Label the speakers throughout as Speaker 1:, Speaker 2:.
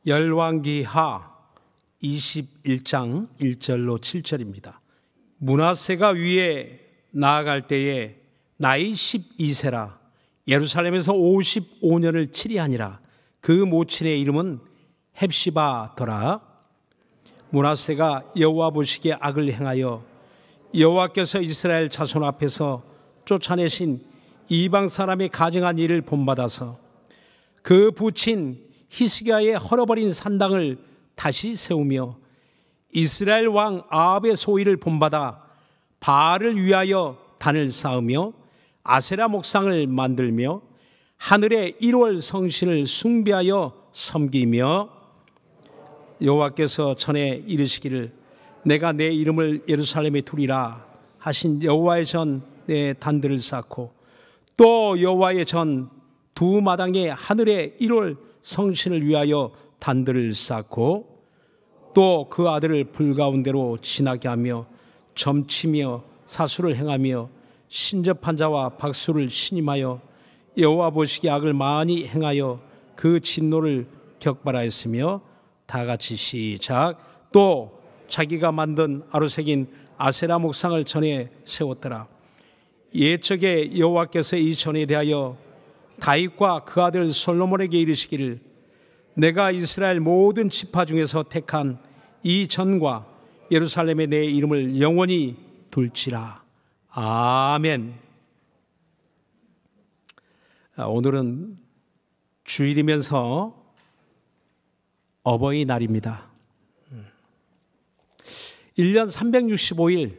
Speaker 1: 열왕기하 21장 1절로 7절입니다. 므낫세가 위에 나아갈 때에 나이 12세라 예루살렘에서 55년을 치리하니라. 그 모친의 이름은 헵시바더라. 므낫세가 여호와 보시기에 악을 행하여 여호와께서 이스라엘 자손 앞에서 쫓아내신 이방 사람의 가증한 일을 본받아서 그 부친 히스기야의 헐어버린 산당을 다시 세우며 이스라엘 왕 아합의 소위를 본받아 바알을 위하여 단을 쌓으며 아세라 목상을 만들며 하늘의 1월 성신을 숭배하여 섬기며 여호와께서 전에 이르시기를 내가 내 이름을 예루살렘에 두리라 하신 여호와의 전 내 단들을 쌓고 또 여호와의 전 두 마당에 하늘의 1월 성신을 위하여 단들을 쌓고 또 그 아들을 불 가운데로 지나게 하며 점치며 사수를 행하며 신접한 자와 박수를 신임하여 여호와 보시기에 악을 많이 행하여 그 진노를 격발하였으며 다 같이 시작. 또 자기가 만든 아로새긴 아세라 목상을 전에 세웠더라. 옛적에 여호와께서 이 전에 대하여 다윗과 그 아들 솔로몬에게 이르시기를 내가 이스라엘 모든 지파 중에서 택한 이 전과 예루살렘에 내 이름을 영원히 둘지라. 아멘. 오늘은 주일이면서 어버이날입니다. 1년 365일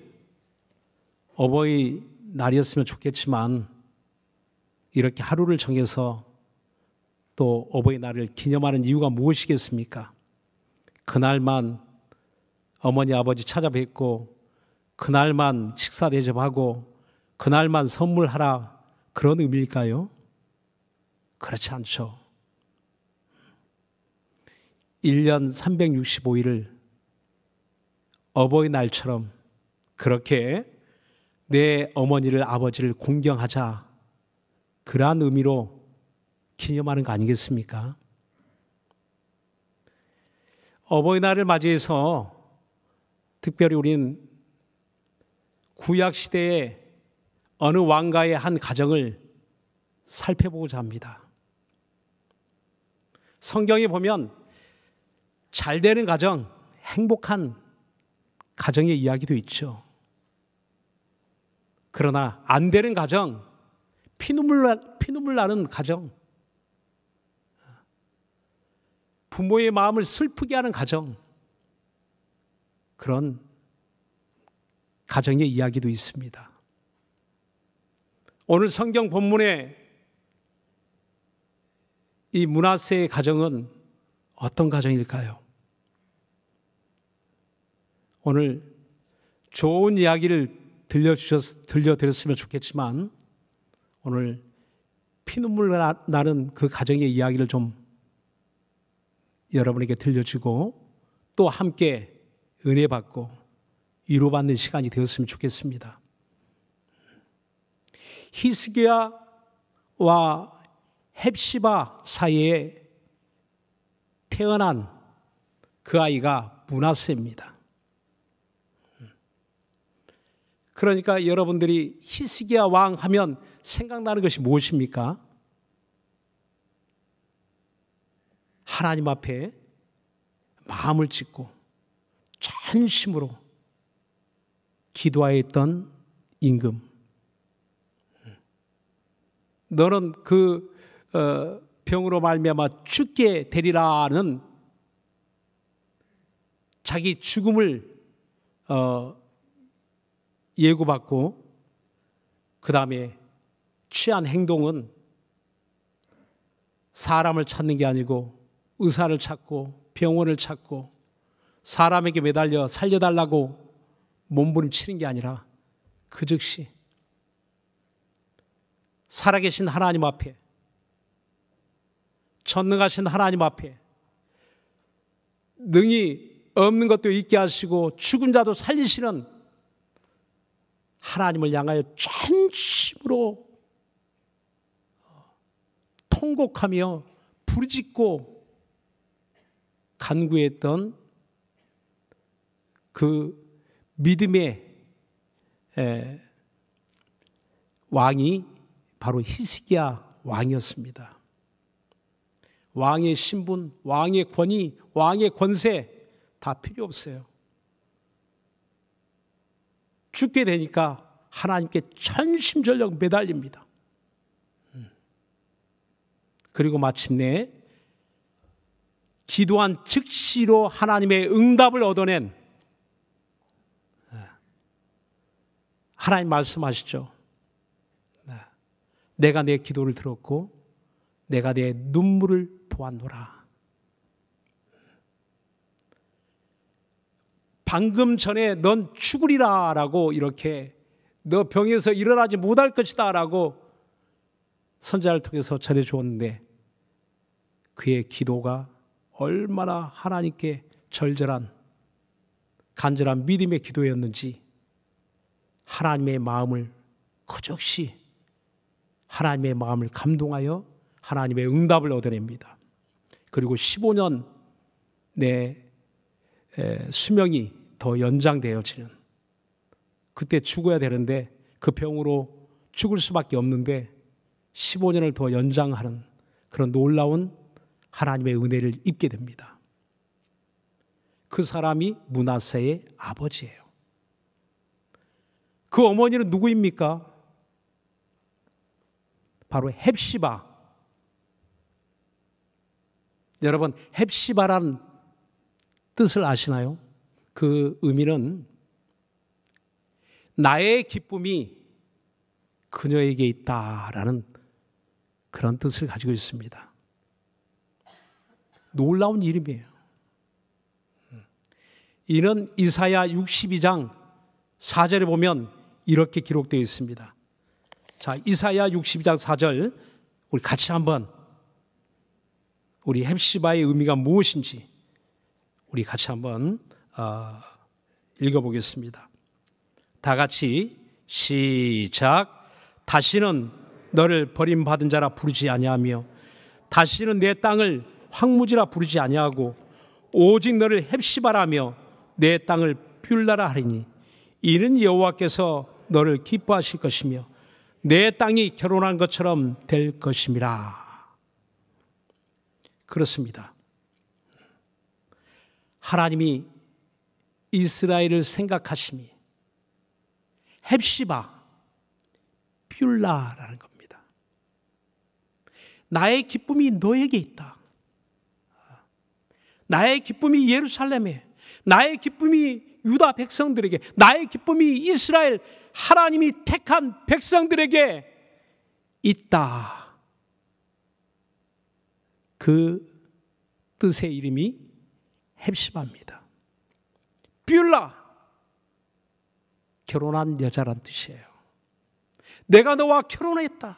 Speaker 1: 어버이날이었으면 좋겠지만 이렇게 하루를 정해서 또 어버이날을 기념하는 이유가 무엇이겠습니까? 그날만 어머니 아버지 찾아뵙고 그날만 식사 대접하고 그날만 선물하라 그런 의미일까요? 그렇지 않죠. 1년 365일을 어버이날처럼 그렇게 내 어머니를 아버지를 공경하자 그러한 의미로 기념하는 거 아니겠습니까? 어버이날을 맞이해서 특별히 우리는 구약시대의 어느 왕가의 한 가정을 살펴보고자 합니다. 성경에 보면 잘 되는 가정, 행복한 가정의 이야기도 있죠. 그러나 안 되는 가정, 피눈물 나는 가정, 부모의 마음을 슬프게 하는 가정, 그런 가정의 이야기도 있습니다. 오늘 성경 본문의 이 므낫세의 가정은 어떤 가정일까요? 오늘 좋은 이야기를 들려드렸으면 좋겠지만 오늘 피눈물 나는 그 가정의 이야기를 좀 여러분에게 들려주고 또 함께 은혜 받고 위로받는 시간이 되었으면 좋겠습니다. 히스기야와 헵시바 사이에 태어난 그 아이가 므낫세입니다. 그러니까 여러분들이 히스기야 왕 하면 생각나는 것이 무엇입니까? 하나님 앞에 마음을 찢고 전심으로 기도하였던 임금. 너는 그 병으로 말미암아 죽게 되리라는 자기 죽음을 예고받고 그 다음에 취한 행동은 사람을 찾는 게 아니고 의사를 찾고 병원을 찾고 사람에게 매달려 살려달라고 몸부림치는 게 아니라 그 즉시 살아계신 하나님 앞에 전능하신 하나님 앞에 능히 없는 것도 있게 하시고 죽은 자도 살리시는 하나님을 향하여 전심으로 통곡하며 부르짖고 간구했던 그 믿음의 왕이 바로 히스기야 왕이었습니다. 왕의 신분, 왕의 권위, 왕의 권세 다 필요 없어요. 죽게 되니까 하나님께 전심전력 매달립니다. 그리고 마침내 기도한 즉시로 하나님의 응답을 얻어낸, 하나님 말씀하시죠. 내가 내 기도를 들었고 내가 내 눈물을 보았노라. 방금 전에 넌 죽으리라 라고, 이렇게 너 병에서 일어나지 못할 것이다 라고 선지자를 통해서 전해 주었는데, 그의 기도가 얼마나 하나님께 절절한 간절한 믿음의 기도였는지 하나님의 마음을 거적시, 하나님의 마음을 감동하여 하나님의 응답을 얻어냅니다. 그리고 15년 내 수명이 더 연장되어지는, 그때 죽어야 되는데 그 병으로 죽을 수밖에 없는데 15년을 더 연장하는 그런 놀라운 하나님의 은혜를 입게 됩니다. 그 사람이 므낫세의 아버지예요. 그 어머니는 누구입니까? 바로 헵시바. 여러분, 헵시바라는 뜻을 아시나요? 그 의미는 나의 기쁨이 그녀에게 있다라는 그런 뜻을 가지고 있습니다. 놀라운 이름이에요. 이는 이사야 62장 4절에 보면 이렇게 기록되어 있습니다. 자, 이사야 62장 4절 우리 같이 한번, 우리 헵시바의 의미가 무엇인지 우리 같이 한번 읽어보겠습니다. 다 같이 시작. 다시는 너를 버림받은 자라 부르지 아니하며 다시는 내 땅을 황무지라 부르지 아니하고 오직 너를 헵시바라며 내 땅을 뷸라라 하리니 이는 여호와께서 너를 기뻐하실 것이며 내 땅이 결혼한 것처럼 될 것임이라. 그렇습니다. 하나님이 이스라엘을 생각하심이 헵시바, 뷸라라는 겁니다. 나의 기쁨이 너에게 있다. 나의 기쁨이 예루살렘에, 나의 기쁨이 유다 백성들에게, 나의 기쁨이 이스라엘 하나님이 택한 백성들에게 있다. 그 뜻의 이름이 헵시바입니다. 뷸라, 결혼한 여자란 뜻이에요. 내가 너와 결혼했다.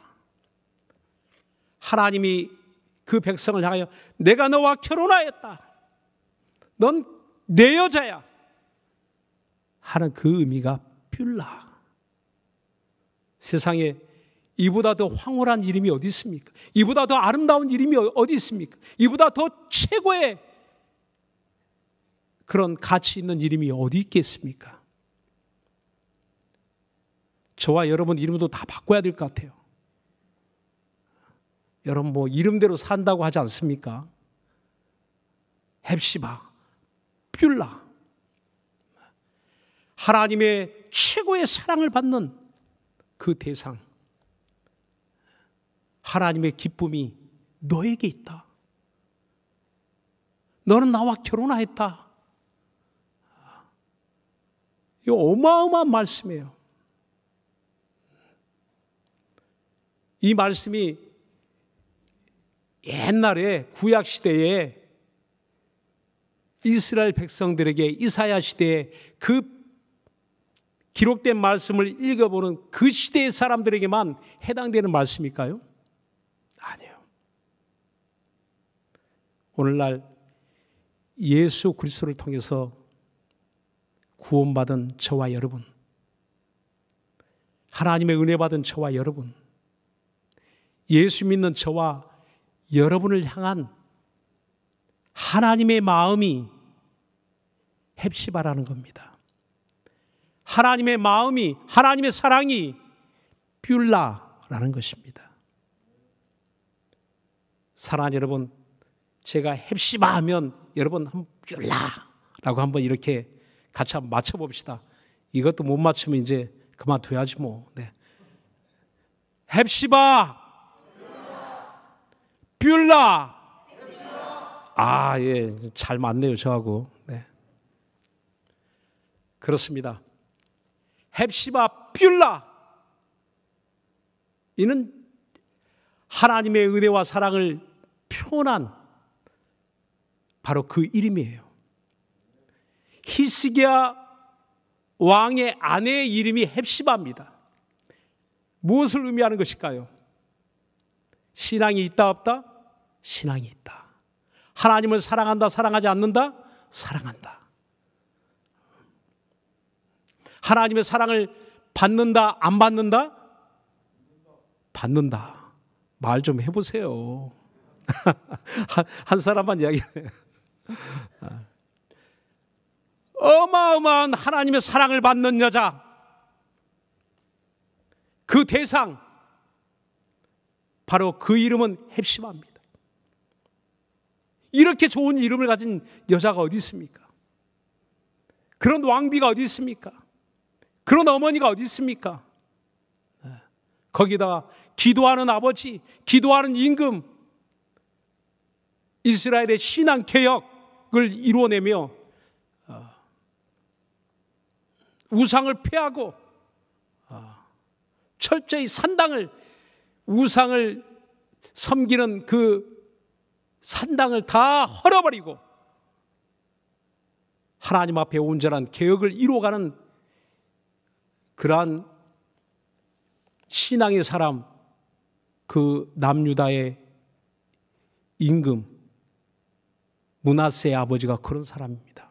Speaker 1: 하나님이 그 백성을 향하여 내가 너와 결혼하였다. 넌 내 여자야 하는 그 의미가 뷸라. 세상에 이보다 더 황홀한 이름이 어디 있습니까? 이보다 더 아름다운 이름이 어디 있습니까? 이보다 더 최고의 그런 가치 있는 이름이 어디 있겠습니까? 저와 여러분 이름도 다 바꿔야 될 것 같아요. 여러분 뭐 이름대로 산다고 하지 않습니까? 헵시바, 뷸라. 하나님의 최고의 사랑을 받는 그 대상, 하나님의 기쁨이 너에게 있다. 너는 나와 결혼하였다. 이 어마어마한 말씀이에요. 이 말씀이 옛날에 구약시대에 이스라엘 백성들에게 이사야 시대에 그 기록된 말씀을 읽어보는 그 시대의 사람들에게만 해당되는 말씀일까요? 아니에요. 오늘날 예수 그리스도를 통해서 구원받은 저와 여러분, 하나님의 은혜 받은 저와 여러분, 예수 믿는 저와 여러분을 향한 하나님의 마음이 헵시바라는 겁니다. 하나님의 마음이, 하나님의 사랑이 뷸라라는 것입니다. 사랑하는 여러분, 제가 헵시바 하면 여러분 한번 뷸라라고 한번 이렇게 같이 한번 맞춰봅시다. 이것도 못 맞추면 이제 그만둬야지 뭐. 네. 헵시바, 뷸라. 아, 예, 잘 맞네요 저하고. 네. 그렇습니다. 헵시바, 뷸라. 이는 하나님의 은혜와 사랑을 표현한 바로 그 이름이에요. 히스기야 왕의 아내의 이름이 헵시바입니다. 무엇을 의미하는 것일까요? 신앙이 있다 없다? 신앙이 있다. 하나님을 사랑한다 사랑하지 않는다? 사랑한다. 하나님의 사랑을 받는다 안 받는다? 받는다. 말 좀 해보세요. 한 사람만 이야기해요. 어마어마한 하나님의 사랑을 받는 여자, 그 대상, 바로 그 이름은 헵시바입니다. 이렇게 좋은 이름을 가진 여자가 어디 있습니까? 그런 왕비가 어디 있습니까? 그런 어머니가 어디 있습니까? 거기다가 기도하는 아버지, 기도하는 임금, 이스라엘의 신앙 개혁을 이루어내며 우상을 폐하고 철저히 산당을, 우상을 섬기는 그 산당을 다 헐어버리고 하나님 앞에 온전한 개혁을 이루어가는 그러한 신앙의 사람, 그 남유다의 임금 므낫세의 아버지가 그런 사람입니다.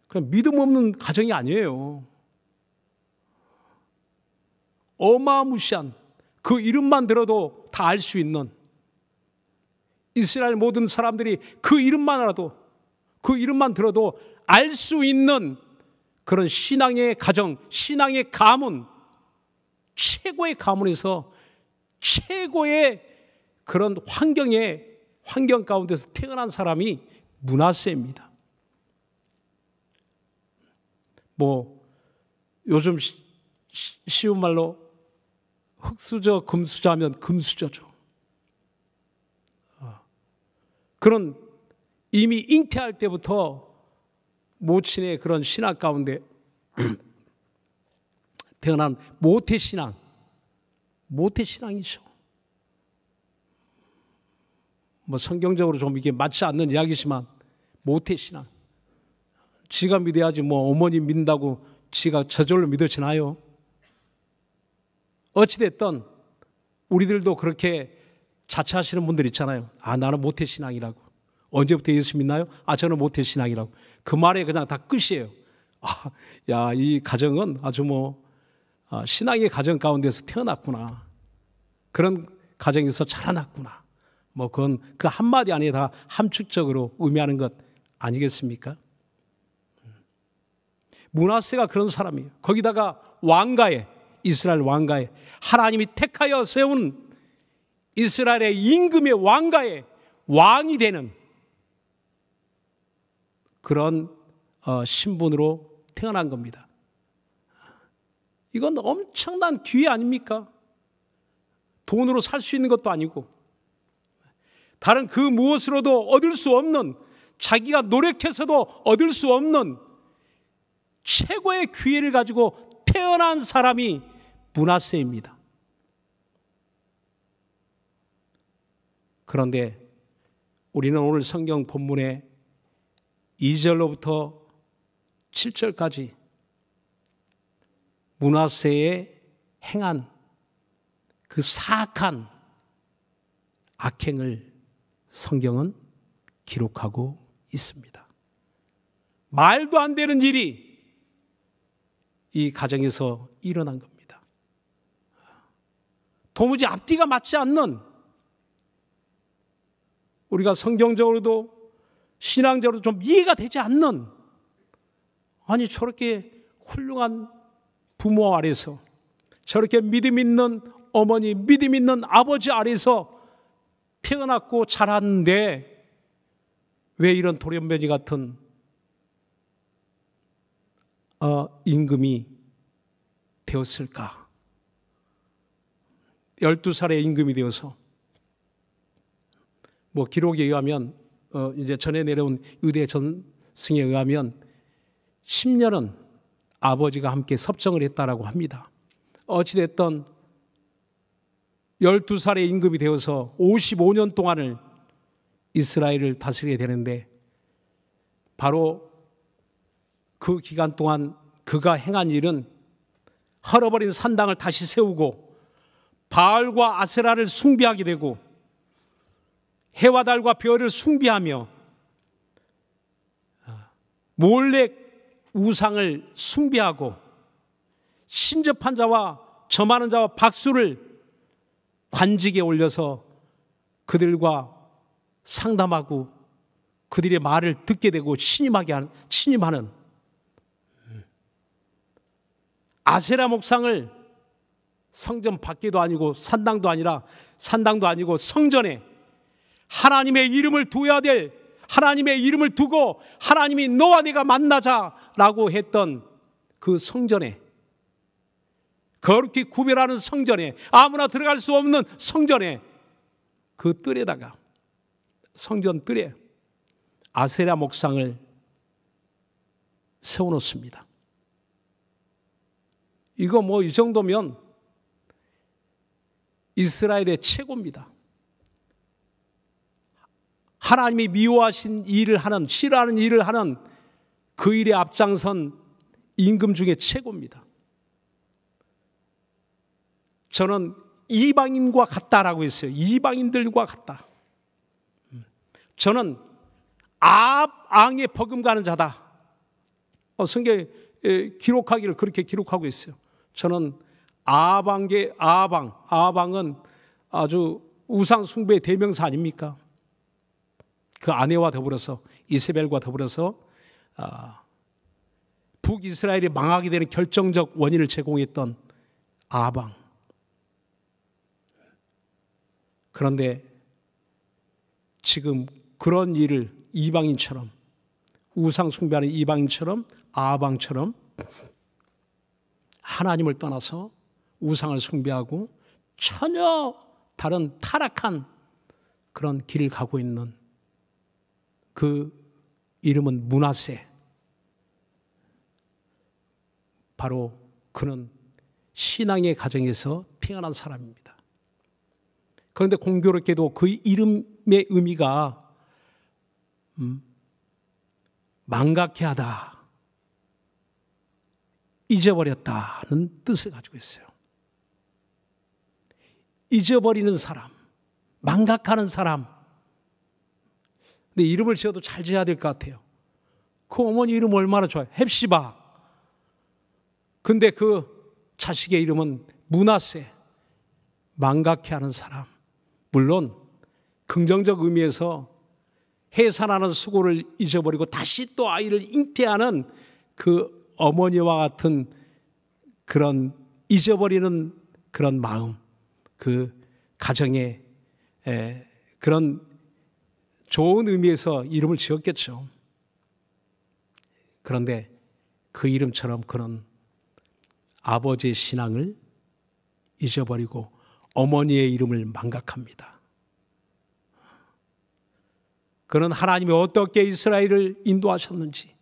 Speaker 1: 그냥 믿음 없는 가정이 아니에요. 어마무시한, 그 이름만 들어도 다 알 수 있는, 이스라엘 모든 사람들이 그 이름만 알아도, 그 이름만 들어도 알 수 있는 그런 신앙의 가정, 신앙의 가문, 최고의 가문에서 최고의 그런 환경 가운데서 태어난 사람이 므낫세입니다. 뭐 요즘 쉬운 말로 흙수저 금수저 하면 금수저죠. 그런 이미 잉태할 때부터 모친의 그런 신앙 가운데 태어난 모태신앙, 모태신앙이죠. 뭐 성경적으로 좀 이게 맞지 않는 이야기지만 모태신앙. 지가 믿어야지 뭐 어머니 믿는다고 지가 저절로 믿어지나요? 어찌됐든 우리들도 그렇게 자처하시는 분들 있잖아요. 아, 나는 모태신앙이라고. 언제부터 예수 믿나요? 아, 저는 모태신앙이라고. 그 말에 그냥 다 끝이에요. 아, 야, 이 가정은 아주 뭐 신앙의 가정 가운데서 태어났구나. 그런 가정에서 자라났구나. 뭐 그건 그 한마디 안에 다 함축적으로 의미하는 것 아니겠습니까? 므낫세가 그런 사람이에요. 거기다가 왕가에, 이스라엘 왕가에, 하나님이 택하여 세운 이스라엘의 임금의 왕가에 왕이 되는 그런 신분으로 태어난 겁니다. 이건 엄청난 기회 아닙니까? 돈으로 살 수 있는 것도 아니고 다른 그 무엇으로도 얻을 수 없는, 자기가 노력해서도 얻을 수 없는 최고의 기회를 가지고 태어난 사람이 므낫세입니다. 그런데 우리는 오늘 성경 본문의 2절로부터 7절까지 므낫세의 행한 그 사악한 악행을 성경은 기록하고 있습니다. 말도 안 되는 일이 이 가정에서 일어난 겁니다. 도무지 앞뒤가 맞지 않는 우리가 성경적으로도 신앙적으로도 좀 이해가 되지 않는, 아니 저렇게 훌륭한 부모 아래서, 저렇게 믿음 있는 어머니, 믿음 있는 아버지 아래서 태어났고 자랐는데 왜 이런 돌연변이 같은 임금이 되었을까? 12살에 임금이 되어서, 뭐 기록에 의하면 이제 전에 내려온 유대 전승에 의하면 10년은 아버지가 함께 섭정을 했다라고 합니다. 어찌됐든 12살에 임금이 되어서 55년 동안을 이스라엘을 다스리게 되는데, 바로 그 기간 동안 그가 행한 일은 헐어버린 산당을 다시 세우고 바알과 아세라를 숭배하게 되고 해와 달과 별을 숭배하며 몰래 우상을 숭배하고 신접한 자와 점하는 자와 박수를 관직에 올려서 그들과 상담하고 그들의 말을 듣게 되고 신임하는 아세라 목상을 성전 밖에도 아니고 산당도 아니고 성전에 하나님의 이름을 둬야 될, 하나님의 이름을 두고 하나님이 너와 내가 만나자라고 했던 그 성전에, 거룩히 구별하는 성전에, 아무나 들어갈 수 없는 성전에, 그 뜰에다가, 성전 뜰에 아세라 목상을 세워놓습니다. 이거 뭐 이 정도면 이스라엘의 최고입니다. 하나님이 미워하신 일을 하는, 싫어하는 일을 하는 그 일에 앞장선 임금 중에 최고입니다. 저는 이방인과 같다라고 했어요. 이방인들과 같다. 저는 아방에 버금가는 자다. 성경에 기록하기를 그렇게 기록하고 있어요. 저는 아방은 아주 우상 숭배의 대명사 아닙니까? 그 아내와 더불어서, 이세벨과 더불어서 북이스라엘이 망하게 되는 결정적 원인을 제공했던 아방. 그런데 지금 그런 일을 이방인처럼, 우상 숭배하는 이방인처럼, 아방처럼 하나님을 떠나서 우상을 숭배하고 전혀 다른 타락한 그런 길을 가고 있는 그 이름은 므낫세. 바로 그는 신앙의 가정에서 태어난 사람입니다. 그런데 공교롭게도 그 이름의 의미가 망각해 하다, 잊어버렸다는 뜻을 가지고 있어요. 잊어버리는 사람, 망각하는 사람. 근데 이름을 지어도 잘 지어야 될 것 같아요. 그 어머니 이름 얼마나 좋아요. 헵시바. 근데 그 자식의 이름은 므낫세, 망각해 하는 사람. 물론 긍정적 의미에서 해산하는 수고를 잊어버리고 다시 또 아이를 잉태하는 그 어머니와 같은 그런 잊어버리는 그런 마음, 그 가정의 그런 좋은 의미에서 이름을 지었겠죠. 그런데 그 이름처럼 그는 아버지의 신앙을 잊어버리고 어머니의 이름을 망각합니다. 그는 하나님이 어떻게 이스라엘을 인도하셨는지,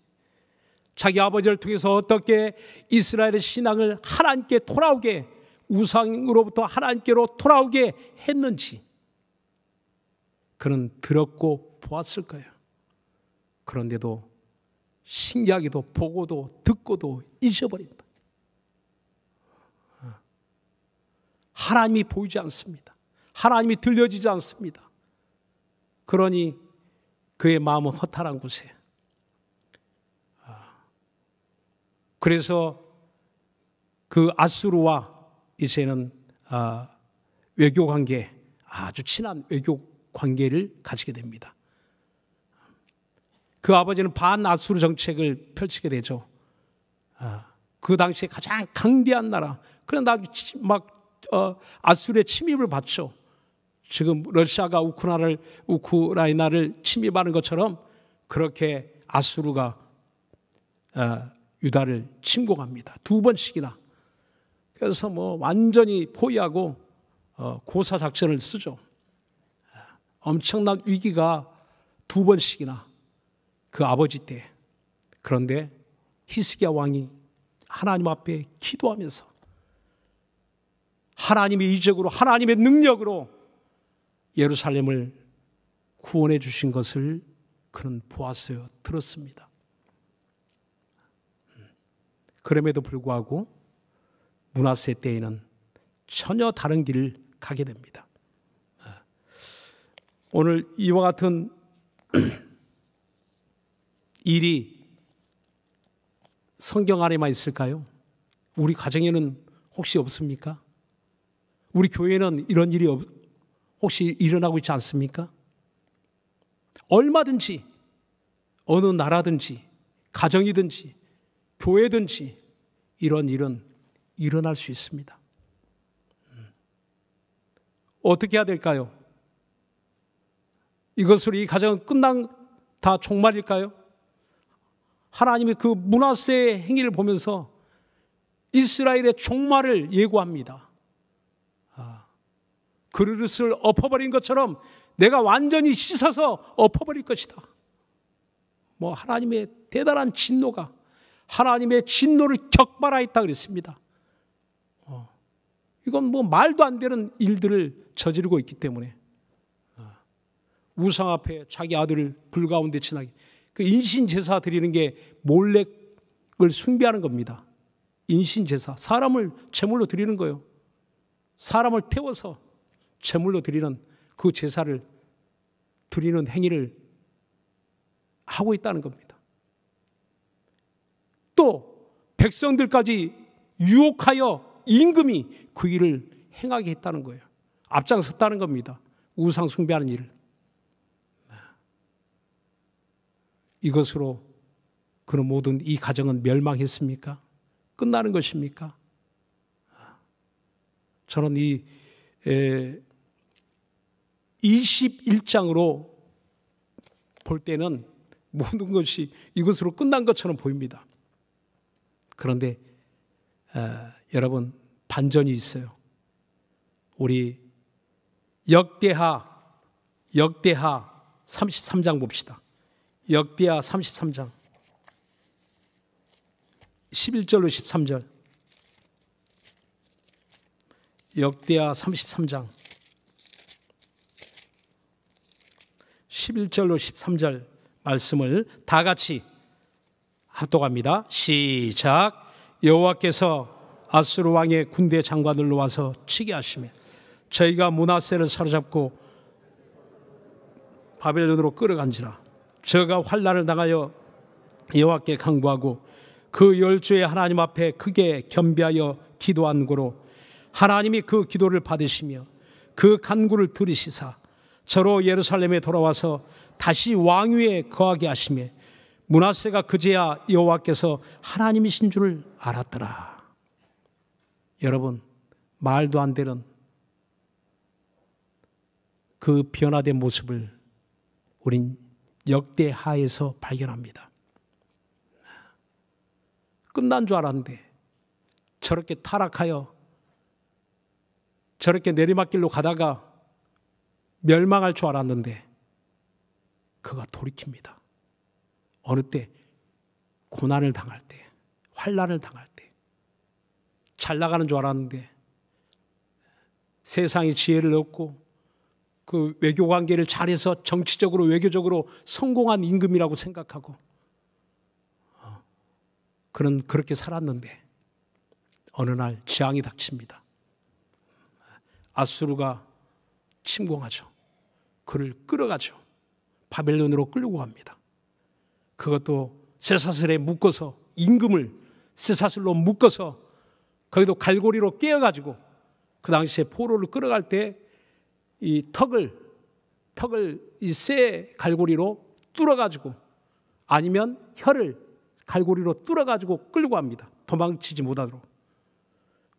Speaker 1: 자기 아버지를 통해서 어떻게 이스라엘의 신앙을 하나님께 돌아오게, 우상으로부터 하나님께로 돌아오게 했는지 그는 들었고 보았을 거예요. 그런데도 신기하게도 보고도 듣고도 잊어버린다. 하나님이 보이지 않습니다. 하나님이 들려지지 않습니다. 그러니 그의 마음은 허탈한 곳에, 그래서 그 아수르와 이제는 외교관계, 아주 친한 외교 관계를 가지게 됩니다. 그 아버지는 반아수르 정책을 펼치게 되죠. 그 당시에 가장 강대한 나라. 그런데 아수르의 침입을 받죠. 지금 러시아가 우크라이나를 침입하는 것처럼 그렇게 아수르가 유다를 침공합니다. 2번씩이나. 그래서 완전히 포위하고 고사 작전을 쓰죠. 엄청난 위기가 2번씩이나 그 아버지 때. 그런데 히스기야 왕이 하나님 앞에 기도하면서 하나님의 이적으로, 하나님의 능력으로 예루살렘을 구원해 주신 것을 그는 보았어요. 들었습니다. 그럼에도 불구하고 므낫세 때에는 전혀 다른 길을 가게 됩니다. 오늘 이와 같은 일이 성경 안에만 있을까요? 우리 가정에는 혹시 없습니까? 우리 교회는 이런 일이 혹시 일어나고 있지 않습니까? 얼마든지 어느 나라든지 가정이든지 교회든지 이런 일은 일어날 수 있습니다. 어떻게 해야 될까요? 이것으로 이 가정은 다 종말일까요? 하나님의 그 므낫세의 행위를 보면서 이스라엘의 종말을 예고합니다. 그릇을 엎어버린 것처럼 내가 완전히 씻어서 엎어버릴 것이다. 하나님의 대단한 진노가, 하나님의 진노를 격발하였다 그랬습니다. 이건 말도 안 되는 일들을 저지르고 있기 때문에 우상 앞에 자기 아들을 불 가운데 지나게, 그 인신제사 드리는 게 몰렉을 숭배하는 겁니다. 인신제사, 사람을 제물로 드리는 거예요. 사람을 태워서 제물로 드리는 그 제사를 드리는 행위를 하고 있다는 겁니다. 또 백성들까지 유혹하여 임금이 그 일을 행하게 했다는 거예요. 앞장섰다는 겁니다. 우상 숭배하는 일을. 이것으로 그런 모든 이 가정은 멸망했습니까? 끝나는 것입니까? 저는 이 21장으로 볼 때는 모든 것이 이것으로 끝난 것처럼 보입니다. 그런데 여러분, 반전이 있어요. 우리 역대하 33장 봅시다. 역대하 33장 11절로 13절. 역대하 33장 11절로 13절 말씀을 다 같이 합독합니다. 시작. 여호와께서 아수르 왕의 군대 장관을 놓아서 치게 하시며 저희가 므낫세를 사로잡고 바벨론으로 끌어간지라. 저가 환난을 당하여 여호와께 간구하고 그 열조의 하나님 앞에 크게 겸비하여 기도한 고로 하나님이 그 기도를 받으시며 그 간구를 들으시사 저로 예루살렘에 돌아와서 다시 왕위에 거하게 하시며 므낫세가 그제야 여호와께서 하나님이신 줄을 알았더라. 여러분, 말도 안 되는 그 변화된 모습을 우린 역대하에서 발견합니다. 끝난 줄 알았는데 저렇게 타락하여 저렇게 내리막길로 가다가 멸망할 줄 알았는데 그가 돌이킵니다. 어느 때? 고난을 당할 때, 환난을 당할 때. 잘 나가는 줄 알았는데 세상이 지혜를 얻고 그 외교관계를 잘해서 정치적으로 외교적으로 성공한 임금이라고 생각하고 그는 그렇게 살았는데 어느 날 재앙이 닥칩니다. 아수르가 침공하죠. 그를 끌어가죠. 바벨론으로 끌고 갑니다. 그것도 쇠사슬에 묶어서, 임금을 쇠사슬로 묶어서 거기도 갈고리로 깨어가지고 그 당시에 포로를 끌어갈 때 이 턱을 턱을 이 쇠 갈고리로 뚫어가지고 아니면 혀를 갈고리로 뚫어가지고 끌고 갑니다. 도망치지 못하도록.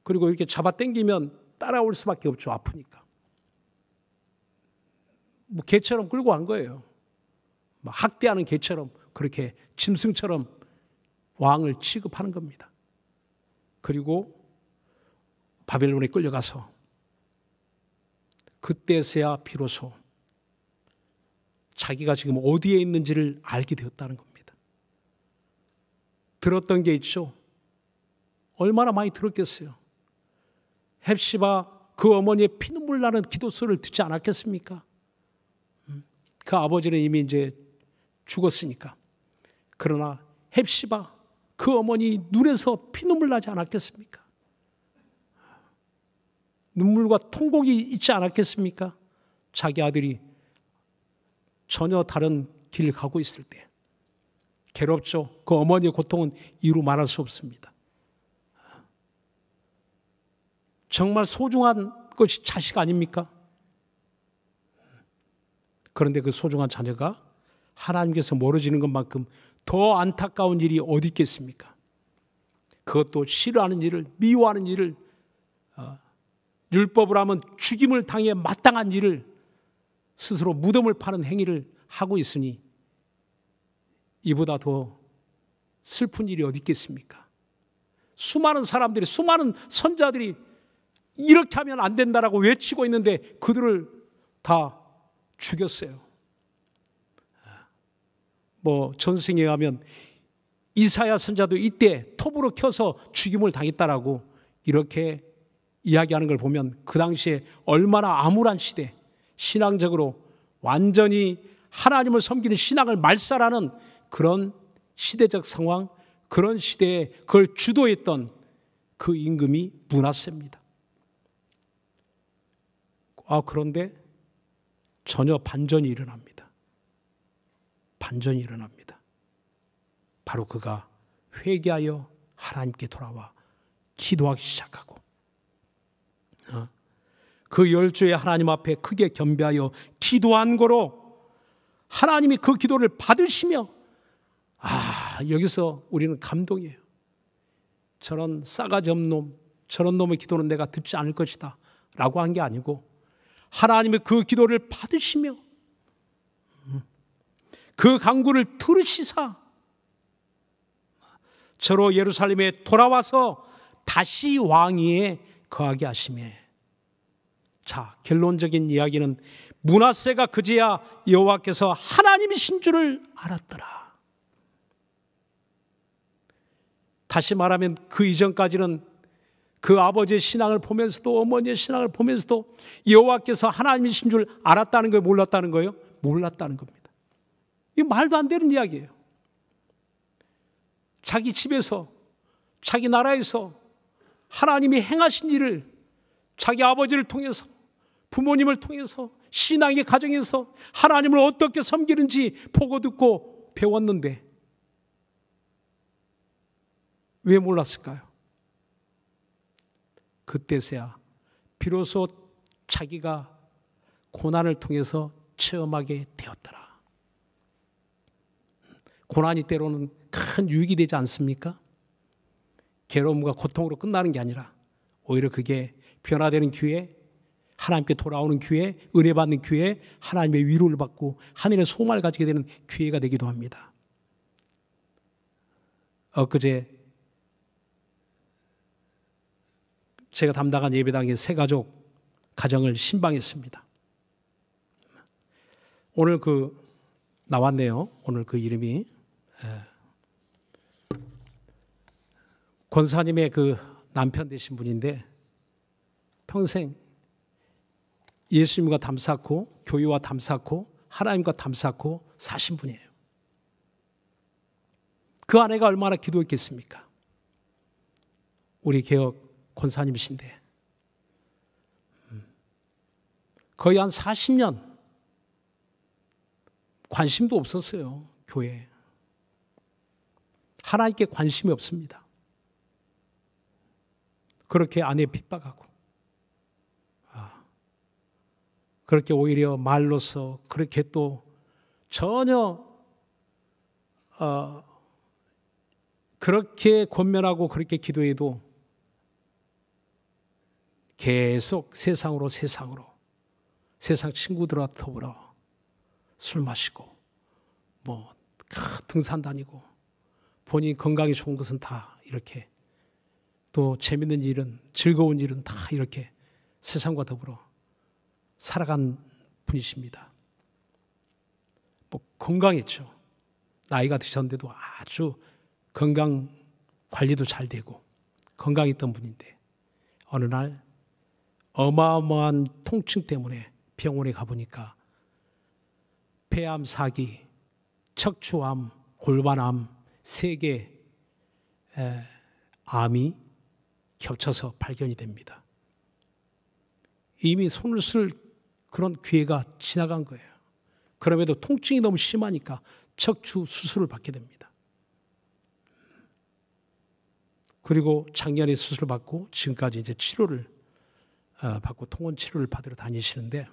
Speaker 1: 그리고 이렇게 잡아 당기면 따라올 수밖에 없죠. 아프니까. 뭐 개처럼 끌고 간 거예요. 막 학대하는 개처럼 그렇게 짐승처럼 왕을 취급하는 겁니다. 그리고 바벨론에 끌려가서 그때서야 비로소 자기가 지금 어디에 있는지를 알게 되었다는 겁니다. 들었던 게 있죠. 얼마나 많이 들었겠어요. 헵시바 그 어머니의 피눈물 나는 기도 소리를 듣지 않았겠습니까? 그 아버지는 이미 이제 죽었으니까. 그러나 헵시바 그 어머니 눈에서 피눈물 나지 않았겠습니까? 눈물과 통곡이 있지 않았겠습니까? 자기 아들이 전혀 다른 길을 가고 있을 때. 괴롭죠. 그 어머니의 고통은 이루 말할 수 없습니다. 정말 소중한 것이 자식 아닙니까? 그런데 그 소중한 자녀가 하나님께서 멀어지는 것만큼 더 안타까운 일이 어디 있겠습니까? 그것도 싫어하는 일을, 미워하는 일을, 율법을 하면 죽임을 당해 마땅한 일을 스스로 무덤을 파는 행위를 하고 있으니 이보다 더 슬픈 일이 어디 있겠습니까? 수많은 사람들이, 수많은 선자들이 이렇게 하면 안 된다라고 외치고 있는데 그들을 다 죽였어요. 뭐 전생에 하면 이사야 선자도 이때 톱으로 켜서 죽임을 당했다라고 이렇게 이야기하는 걸 보면 그 당시에 얼마나 암울한 시대, 신앙적으로 완전히 하나님을 섬기는 신앙을 말살하는 그런 시대적 상황, 그런 시대에 그걸 주도했던 그 임금이 므낫세입니다. 그런데 전혀 반전이 일어납니다. 반전이 일어납니다. 바로 그가 회개하여 하나님께 돌아와 기도하기 시작하고 그 10주의 하나님 앞에 크게 겸비하여 기도한 거로 하나님이 그 기도를 받으시며 여기서 우리는 감동이에요. 저런 싸가지 없는 놈, 저런 놈의 기도는 내가 듣지 않을 것이다 라고 한 게 아니고 하나님의 그 기도를 받으시며 그 간구를 들으시사 저로 예루살렘에 돌아와서 다시 왕위에 거하게 하시매. 자, 결론적인 이야기는 므낫세가 그제야 여호와께서 하나님이신 줄을 알았더라. 다시 말하면 그 이전까지는 그 아버지의 신앙을 보면서도 어머니의 신앙을 보면서도 여호와께서 하나님이신 줄 알았다는 거예요? 몰랐다는 거예요? 몰랐다는 겁니다. 이게 말도 안 되는 이야기예요. 자기 집에서 자기 나라에서 하나님이 행하신 일을 자기 아버지를 통해서 부모님을 통해서 신앙의 가정에서 하나님을 어떻게 섬기는지 보고 듣고 배웠는데 왜 몰랐을까요? 그때서야 비로소 자기가 고난을 통해서 체험하게 되었더라. 고난이 때로는 큰 유익이 되지 않습니까? 괴로움과 고통으로 끝나는 게 아니라 오히려 그게 변화되는 기회, 하나님께 돌아오는 기회, 은혜 받는 기회, 하나님의 위로를 받고 하늘의 소망을 가지게 되는 기회가 되기도 합니다. 엊그제 제가 담당한 예배당의 세 가정을 신방했습니다. 오늘 나왔네요. 오늘 그 이름이 권사님의 그 남편 되신 분인데 평생 예수님과 담쌓고 교회와 담쌓고 하나님과 담쌓고 사신 분이에요. 그 아내가 얼마나 기도했겠습니까? 우리 개혁 권사님이신데 거의 한 40년 관심도 없었어요. 교회에. 하나님께 관심이 없습니다. 그렇게 아내 핍박하고 그렇게 오히려 말로서 그렇게 또 전혀 그렇게 권면하고 그렇게 기도해도 계속 세상 친구들과 더불어 술 마시고 뭐 등산 다니고 본인 건강이 좋은 것은 다 이렇게 또 재밌는 일은 즐거운 일은 다 이렇게 세상과 더불어 살아간 분이십니다. 뭐 건강했죠. 나이가 드셨는데도 아주 건강 관리도 잘 되고 건강했던 분인데 어느 날 어마어마한 통증 때문에 병원에 가보니까 폐암 4기, 척추암, 골반암 3개 암이 겹쳐서 발견이 됩니다. 이미 손을 쓸 그런 기회가 지나간 거예요. 그럼에도 통증이 너무 심하니까 척추 수술을 받게 됩니다. 그리고 작년에 수술을 받고 지금까지 이제 치료를 받고 통원 치료를 받으러 다니시는데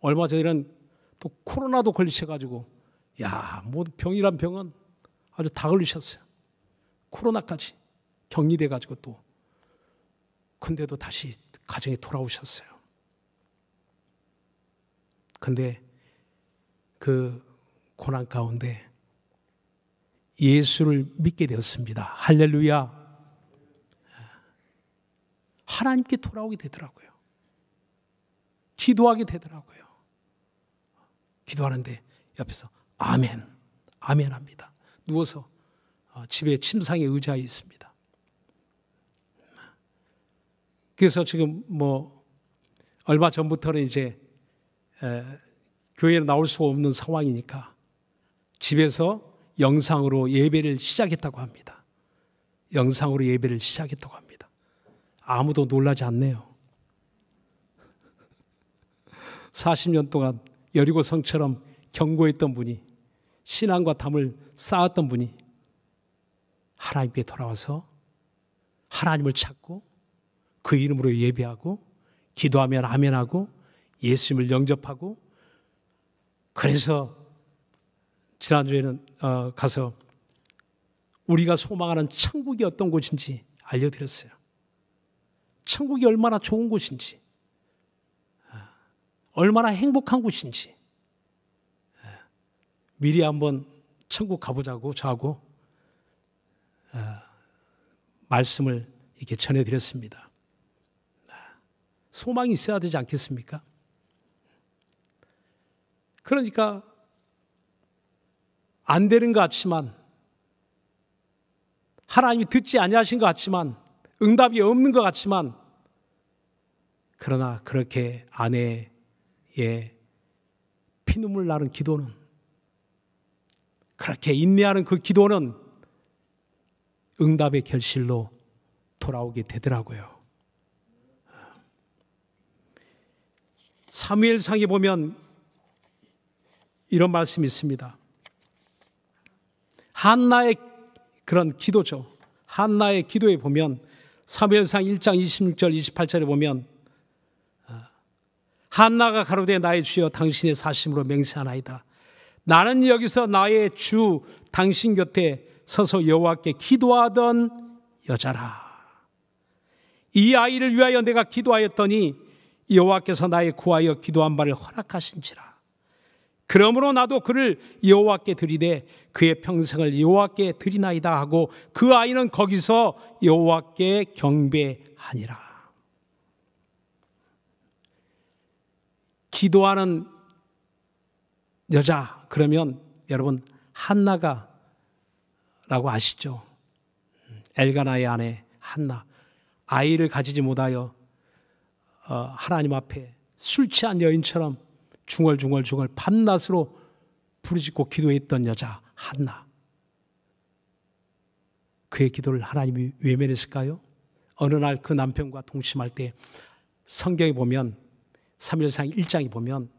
Speaker 1: 얼마 전에는 또 코로나도 걸리셔가지고 뭐 병이란 병은 아주 다 걸리셨어요. 코로나까지 격리돼가지고 또 근데도 다시 가정에 돌아오셨어요. 근데 그 고난 가운데 예수를 믿게 되었습니다. 할렐루야. 하나님께 돌아오게 되더라고요. 기도하게 되더라고요. 기도하는데 옆에서 아멘, 아멘 합니다. 누워서 집에 침상에 의자에 있습니다. 그래서 지금 뭐 얼마 전부터는 이제 교회에 나올 수 없는 상황이니까 집에서 영상으로 예배를 시작했다고 합니다. 영상으로 예배를 시작했다고 합니다. 아무도 놀라지 않네요. 40년 동안 여리고 성처럼 경고했던 분이 신앙과 담을 쌓았던 분이 하나님께 돌아와서 하나님을 찾고 그 이름으로 예배하고 기도하면 아멘하고 예수님을 영접하고 그래서 지난주에는 가서 우리가 소망하는 천국이 어떤 곳인지 알려드렸어요. 천국이 얼마나 좋은 곳인지 얼마나 행복한 곳인지 미리 한번 천국 가보자고 저하고 말씀을 이렇게 전해드렸습니다. 소망이 있어야 되지 않겠습니까? 그러니까 안 되는 것 같지만 하나님이 듣지 아니하신 것 같지만 응답이 없는 것 같지만 그러나 그렇게 아내의 피눈물 나는 기도는 그렇게 인내하는 그 기도는 응답의 결실로 돌아오게 되더라고요. 사무엘상에 보면 이런 말씀이 있습니다. 한나의 그런 기도죠. 한나의 기도에 보면 사무엘상 1장 26절 28절에 보면 한나가 가로되 나의 주여 당신의 사심으로 맹세하나이다. 나는 여기서 나의 주 당신 곁에 서서 여호와께 기도하던 여자라. 이 아이를 위하여 내가 기도하였더니 여호와께서 나의 구하여 기도한 바를 허락하신지라. 그러므로 나도 그를 여호와께 드리되 그의 평생을 여호와께 드리나이다 하고 그 아이는 거기서 여호와께 경배하니라. 기도하는 여자 그러면 여러분 한나가라고 아시죠? 엘가나의 아내 한나. 아이를 가지지 못하여 하나님 앞에 술 취한 여인처럼 중얼중얼 밤낮으로 부르짖고 기도했던 여자 한나. 그의 기도를 하나님이 외면했을까요? 어느 날 그 남편과 동침할 때 성경에 보면 사무엘상 1장에 보면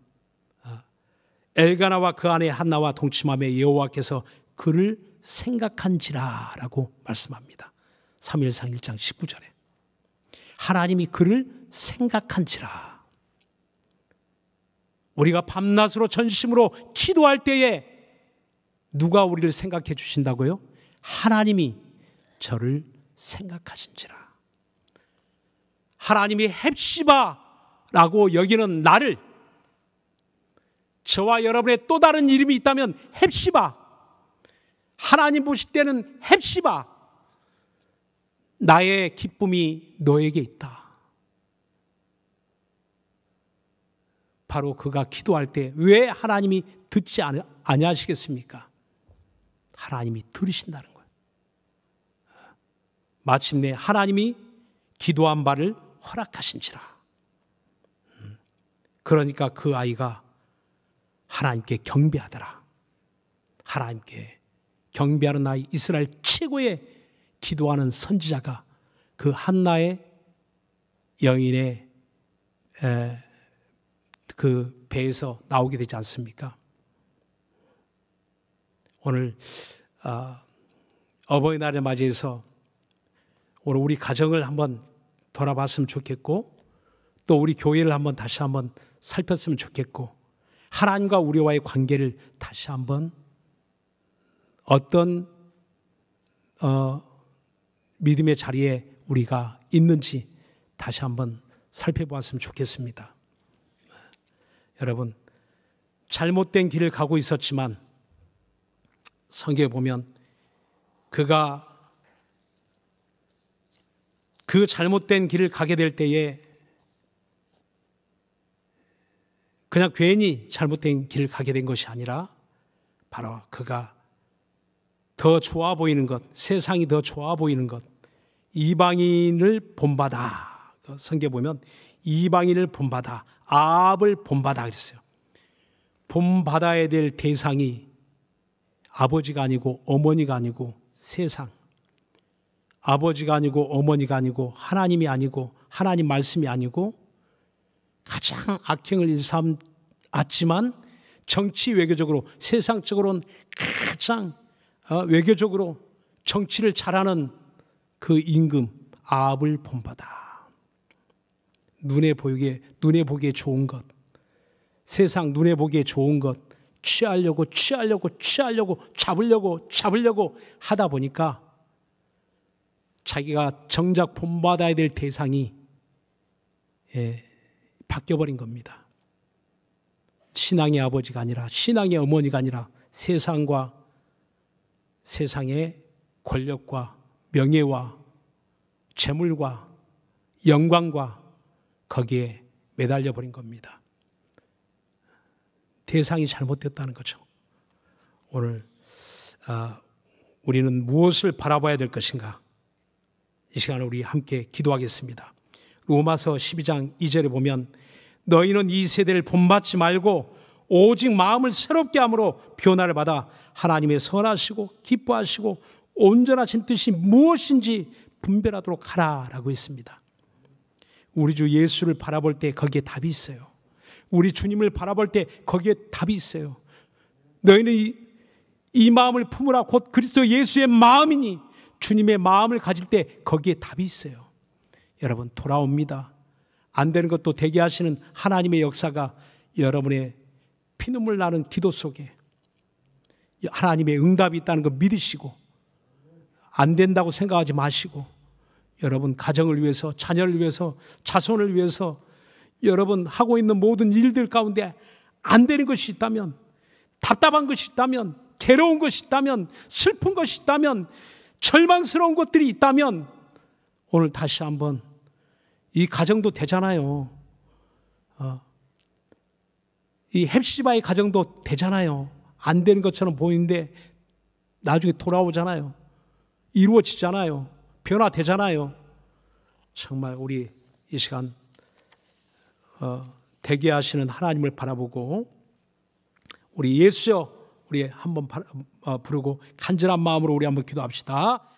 Speaker 1: 엘가나와 그 아내 한나와 동침함에 여호와께서 그를 생각한지라라고 말씀합니다. 사무엘상 1장 19절에 하나님이 그를 생각한지라. 우리가 밤낮으로 전심으로 기도할 때에 누가 우리를 생각해 주신다고요? 하나님이 저를 생각하신지라. 하나님이 헵시바라고 여기는 나를, 저와 여러분의 또 다른 이름이 있다면 헵시바, 하나님 보실 때는 헵시바, 나의 기쁨이 너에게 있다. 바로 그가 기도할 때 왜 하나님이 듣지 아니하시겠습니까? 하나님이 들으신다는 거예요. 마침내 하나님이 기도한 바를 허락하신지라. 그러니까 그 아이가 하나님께 경배하더라. 하나님께 경배하는 아이, 이스라엘 최고의 기도하는 선지자가 그 한나의 여인의 그 배에서 나오게 되지 않습니까? 오늘 어버이날을 맞이해서 오늘 우리 가정을 한번 돌아봤으면 좋겠고, 또 우리 교회를 한번 다시 한번 살폈으면 좋겠고, 하나님과 우리와의 관계를 다시 한번 어떤 믿음의 자리에 우리가 있는지 다시 한번 살펴보았으면 좋겠습니다. 여러분, 잘못된 길을 가고 있었지만 성경에 보면 그가 그 잘못된 길을 가게 될 때에 그냥 괜히 잘못된 길을 가게 된 것이 아니라 바로 그가 더 좋아 보이는 것, 세상이 더 좋아 보이는 것, 이방인을 본받아. 성경에 보면 이방인을 본받아, 아합을 본받아 그랬어요. 본받아야 될 대상이 아버지가 아니고 어머니가 아니고 세상, 아버지가 아니고 어머니가 아니고 하나님이 아니고 하나님 말씀이 아니고 가장 악행을 일삼았지만 정치 외교적으로, 세상적으로는 가장 외교적으로 정치를 잘하는 그 임금 아합을 본받아. 눈에 보기에 좋은 것, 세상 눈에 보기에 좋은 것 취하려고 잡으려고 하다 보니까 자기가 정작 본받아야 될 대상이 바뀌어버린 겁니다. 신앙의 아버지가 아니라, 신앙의 어머니가 아니라 세상과 세상의 권력과 명예와 재물과 영광과 거기에 매달려 버린 겁니다. 대상이 잘못됐다는 거죠. 오늘 우리는 무엇을 바라봐야 될 것인가? 이 시간에 우리 함께 기도하겠습니다. 로마서 12장 2절에 보면 너희는 이 세대를 본받지 말고 오직 마음을 새롭게 함으로 변화를 받아 하나님의 선하시고 기뻐하시고 온전하신 뜻이 무엇인지 분별하도록 하라라고 했습니다. 우리 주 예수를 바라볼 때 거기에 답이 있어요. 우리 주님을 바라볼 때 거기에 답이 있어요. 너희는 이 마음을 품으라 곧 그리스도 예수의 마음이니, 주님의 마음을 가질 때 거기에 답이 있어요. 여러분, 돌아옵니다. 안 되는 것도 되게 하시는 하나님의 역사가 여러분의 피눈물 나는 기도 속에 하나님의 응답이 있다는 거 믿으시고, 안 된다고 생각하지 마시고, 여러분 가정을 위해서, 자녀를 위해서, 자손을 위해서 여러분 하고 있는 모든 일들 가운데 안 되는 것이 있다면, 답답한 것이 있다면, 괴로운 것이 있다면, 슬픈 것이 있다면, 절망스러운 것들이 있다면 오늘 다시 한번, 이 가정도 되잖아요. 이 헵시바의 가정도 되잖아요. 안 되는 것처럼 보이는데 나중에 돌아오잖아요. 이루어지잖아요. 변화되잖아요. 정말 우리 이 시간 되게 하시는 하나님을 바라보고 우리 예수여, 우리 한번 부르고 간절한 마음으로 우리 한번 기도합시다.